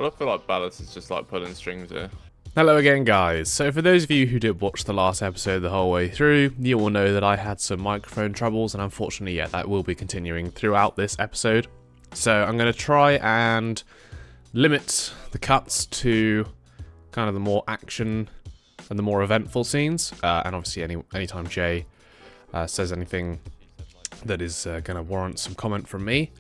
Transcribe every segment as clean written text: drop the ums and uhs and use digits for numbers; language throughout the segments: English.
Well, I feel like Ballas is just like pulling strings here. Hello again, guys. So for those of you who did watch the last episode the whole way through, you will know that I had some microphone troubles, and unfortunately, yeah, that will be continuing throughout this episode. So I'm going to try and limit the cuts to kind of the more action and the more eventful scenes, and obviously anytime Jay says anything that is going to warrant some comment from me.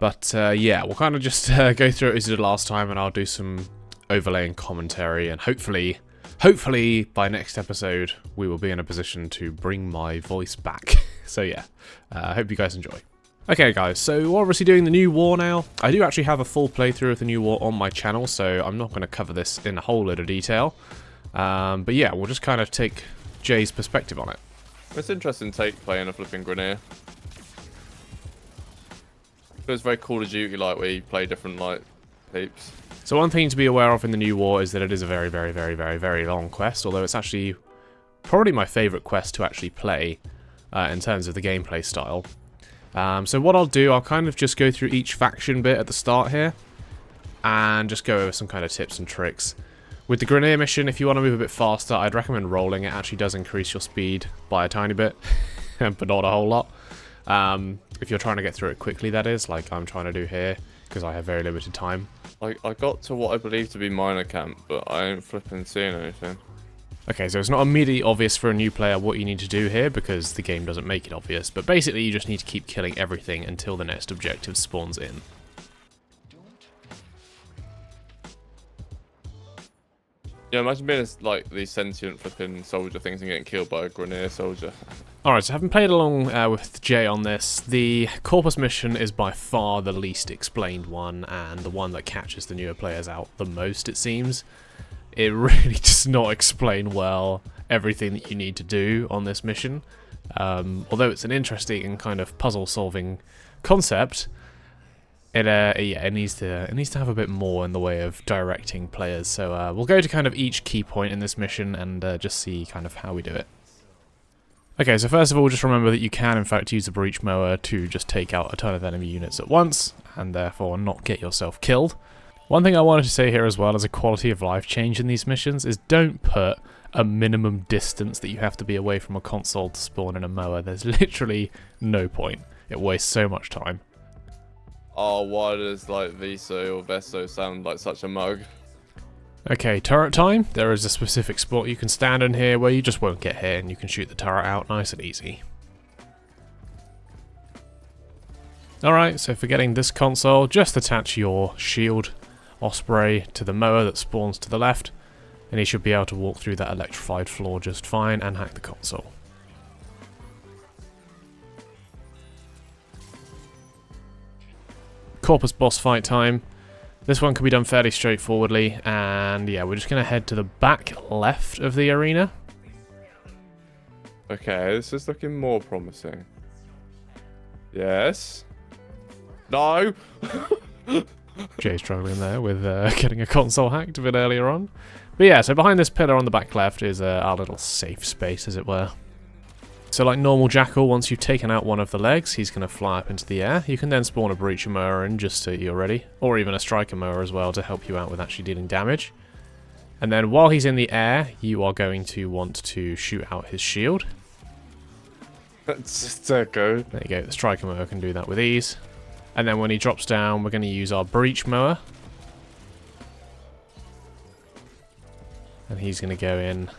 But yeah, we'll kind of just go through it as we did last time, and I'll do some overlaying commentary, and hopefully by next episode we will be in a position to bring my voice back. So yeah, I hope you guys enjoy. Okay guys, so we're obviously doing the new war now. I do actually have a full playthrough of the new war on my channel, so I'm not going to cover this in a whole lot of detail. But yeah, we'll just kind of take Jay's perspective on it. It's interesting take playing a flipping Grenadier. Feels very Call of Duty like where you play different like peeps. So one thing to be aware of in the new war is that it is a very long quest, although it's actually probably my favourite quest to actually play in terms of the gameplay style. So what I'll do, I'll kind of just go through each faction bit at the start here and just go over some kind of tips and tricks. With the Grenadier mission, if you want to move a bit faster, I'd recommend rolling. It actually does increase your speed by a tiny bit, but not a whole lot. If you're trying to get through it quickly, that is, like I'm trying to do here, because I have very limited time. I got to what I believe to be minor camp, but I ain't flipping seeing anything. Okay, so it's not immediately obvious for a new player what you need to do here, because the game doesn't make it obvious, but basically you just need to keep killing everything until the next objective spawns in. Yeah, imagine being like these sentient flipping soldier things and getting killed by a Grenadier soldier. Alright, so having played along with Jay on this, the Corpus mission is by far the least explained one, and the one that catches the newer players out the most, it seems. It really does not explain well everything that you need to do on this mission. Although it's an interesting and kind of puzzle-solving concept, it needs to have a bit more in the way of directing players. So we'll go to kind of each key point in this mission and just see kind of how we do it. Okay, so first of all, just remember that you can in fact use the breach mower to just take out a ton of enemy units at once, and therefore not get yourself killed. One thing I wanted to say here as well as a quality of life change in these missions is don't put a minimum distance that you have to be away from a console to spawn in a mower. There's literally no point. It wastes so much time. Oh, why does like Viso or Veso sound like such a mug? Okay, turret time. There is a specific spot you can stand in here where you just won't get hit and you can shoot the turret out nice and easy. Alright, so for getting this console, just attach your shield Osprey to the mower that spawns to the left, and he should be able to walk through that electrified floor just fine and hack the console. Corpus boss fight time. This one can be done fairly straightforwardly, and yeah, we're just going to head to the back left of the arena. Okay, this is looking more promising. Yes. No. Jay's struggling there with getting a console hacked a bit earlier on. But yeah, so behind this pillar on the back left is our little safe space, as it were. So like normal Jackal, once you've taken out one of the legs, he's going to fly up into the air. You can then spawn a Breacher Mower in just so you're ready, or even a Striker Mower as well to help you out with actually dealing damage. And then while he's in the air, you are going to want to shoot out his shield. That's just a go. There you go, the Striker Mower can do that with ease. And then when he drops down, we're going to use our Breach Mower. And he's going to go in,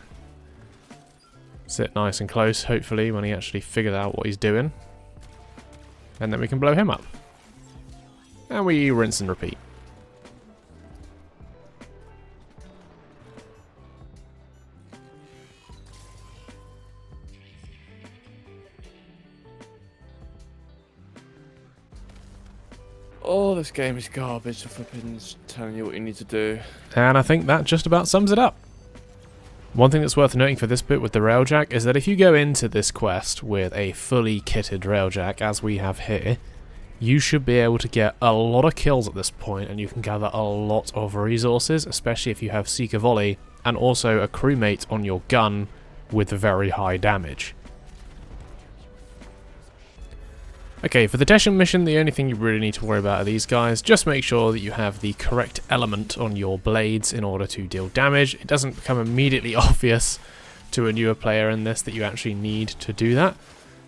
sit nice and close, hopefully, when he actually figures out what he's doing. And then we can blow him up. And we rinse and repeat. Oh, this game is garbage. The flipping telling you what you need to do. And I think that just about sums it up. One thing that's worth noting for this bit with the Railjack is that if you go into this quest with a fully kitted Railjack, as we have here, you should be able to get a lot of kills at this point, and you can gather a lot of resources, especially if you have Seeker Volley, and also a crewmate on your gun with very high damage. Okay, for the Teshin mission, the only thing you really need to worry about are these guys. Just make sure that you have the correct element on your blades in order to deal damage. It doesn't become immediately obvious to a newer player in this that you actually need to do that.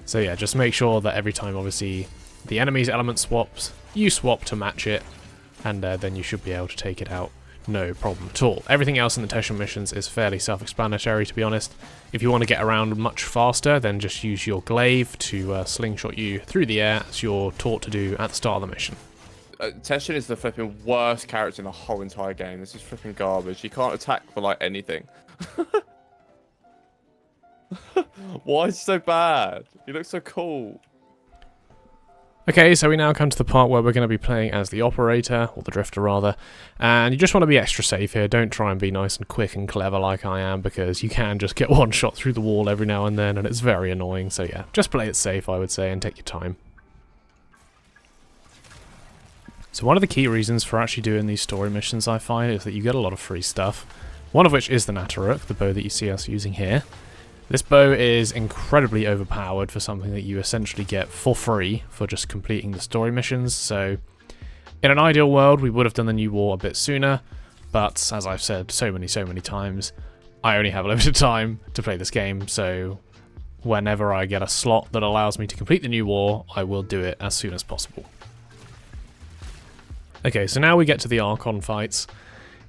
So yeah, just make sure that every time, obviously, the enemy's element swaps, you swap to match it, and then you should be able to take it out. No problem at all. Everything else in the Teshin missions is fairly self-explanatory, to be honest. If you want to get around much faster, then just use your glaive to slingshot you through the air, as you're taught to do at the start of the mission. Teshin is the flipping worst character in the whole entire game. This is flipping garbage. You can't attack for like anything. Why is he so bad? He looks so cool. Okay, so we now come to the part where we're going to be playing as the operator, or the drifter rather, and you just want to be extra safe here. Don't try and be nice and quick and clever like I am, because you can just get one shot through the wall every now and then, and it's very annoying. So yeah, just play it safe, I would say, and take your time. So one of the key reasons for actually doing these story missions, I find, is that you get a lot of free stuff. One of which is the Nataruk, the bow that you see us using here. This bow is incredibly overpowered for something that you essentially get for free for just completing the story missions, so in an ideal world we would have done the new war a bit sooner, but as I've said so many times, I only have a limited time to play this game, so whenever I get a slot that allows me to complete the new war, I will do it as soon as possible. Okay, so now we get to the Archon fights.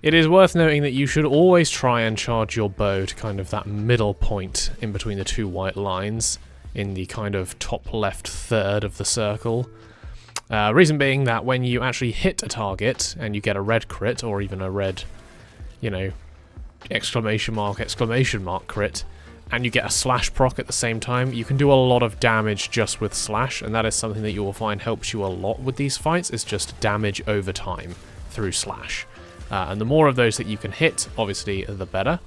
It is worth noting that you should always try and charge your bow to kind of that middle point in between the two white lines in the kind of top left third of the circle. Reason being that when you actually hit a target and you get a red crit, or even a red, you know, exclamation mark crit, and you get a slash proc at the same time, you can do a lot of damage just with slash, and that is something that you will find helps you a lot with these fights, is just damage over time through slash. And the more of those that you can hit, obviously, the better.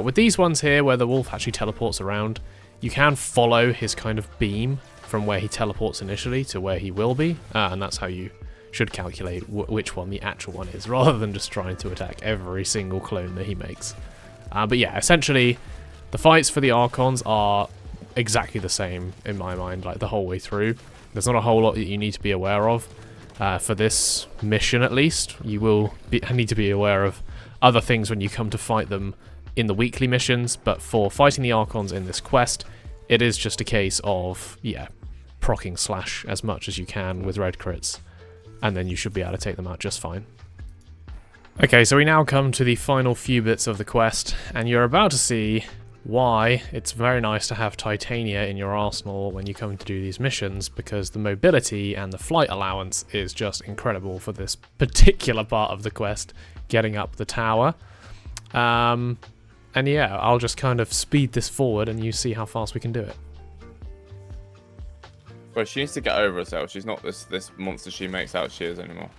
With these ones here, where the wolf actually teleports around, you can follow his kind of beam from where he teleports initially to where he will be, and that's how you should calculate which one the actual one is, rather than just trying to attack every single clone that he makes. But yeah, essentially, the fights for the Archons are exactly the same, in my mind, like the whole way through. There's not a whole lot that you need to be aware of. For this mission, at least, you will need to be aware of other things when you come to fight them in the weekly missions, but for fighting the Archons in this quest, it is just a case of, yeah, proccing slash as much as you can with red crits, and then you should be able to take them out just fine. Okay, so we now come to the final few bits of the quest, and you're about to see why it's very nice to have Titania in your arsenal when you come to do these missions, because the mobility and the flight allowance is just incredible for this particular part of the quest, getting up the tower. And yeah, I'll just kind of speed this forward and you see how fast we can do it. Well, she needs to get over herself. She's not this monster she makes out she is anymore.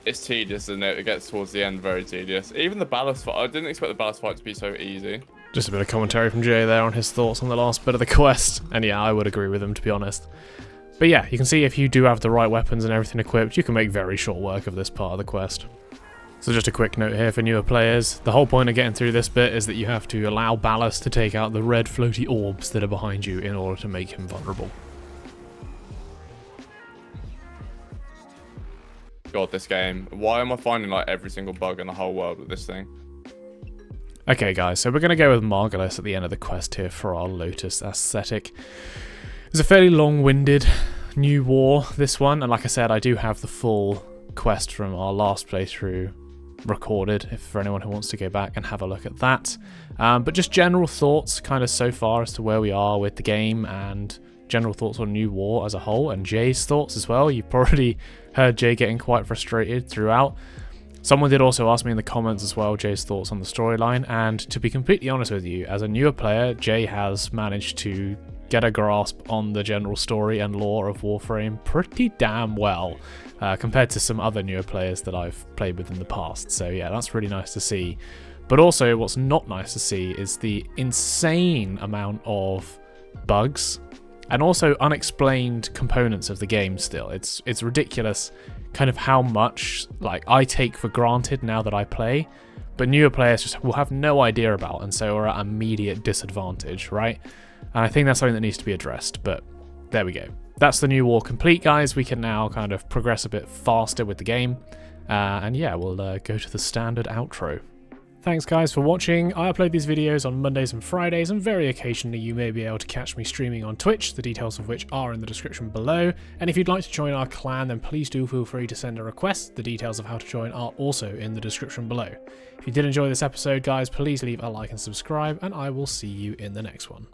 It's tedious, isn't it? It gets towards the end very tedious. Even the ballast fight, I didn't expect the ballast fight to be so easy. Just a bit of commentary from Jay there on his thoughts on the last bit of the quest. And yeah, I would agree with him, to be honest. But yeah, you can see if you do have the right weapons and everything equipped, you can make very short work of this part of the quest. So just a quick note here for newer players. The whole point of getting through this bit is that you have to allow Ballast to take out the red floaty orbs that are behind you in order to make him vulnerable. God, this game. Why am I finding like every single bug in the whole world with this thing? Okay, guys, so we're going to go with Margulis at the end of the quest here for our Lotus aesthetic. It's a fairly long-winded new war, this one, and like I said, I do have the full quest from our last playthrough recorded, if for anyone who wants to go back and have a look at that. But just general thoughts kind of so far as to where we are with the game, and general thoughts on New War as a whole, and Jay's thoughts as well. You've probably heard Jay getting quite frustrated throughout. Someone did also ask me in the comments as well Jay's thoughts on the storyline, and to be completely honest with you, as a newer player, Jay has managed to get a grasp on the general story and lore of Warframe pretty damn well, compared to some other newer players that I've played with in the past. So yeah, that's really nice to see. But also what's not nice to see is the insane amount of bugs and also unexplained components of the game still. It's ridiculous kind of how much like I take for granted now that I play, but newer players just will have no idea about, and so are at immediate disadvantage, right? And I think that's something that needs to be addressed, but there we go. That's the new war complete, guys. We can now kind of progress a bit faster with the game, and yeah, we'll go to the standard outro. Thanks guys for watching. I upload these videos on Mondays and Fridays, and very occasionally you may be able to catch me streaming on Twitch, the details of which are in the description below. And if you'd like to join our clan, then please do feel free to send a request. The details of how to join are also in the description below. If you did enjoy this episode, guys, please leave a like and subscribe, and I will see you in the next one.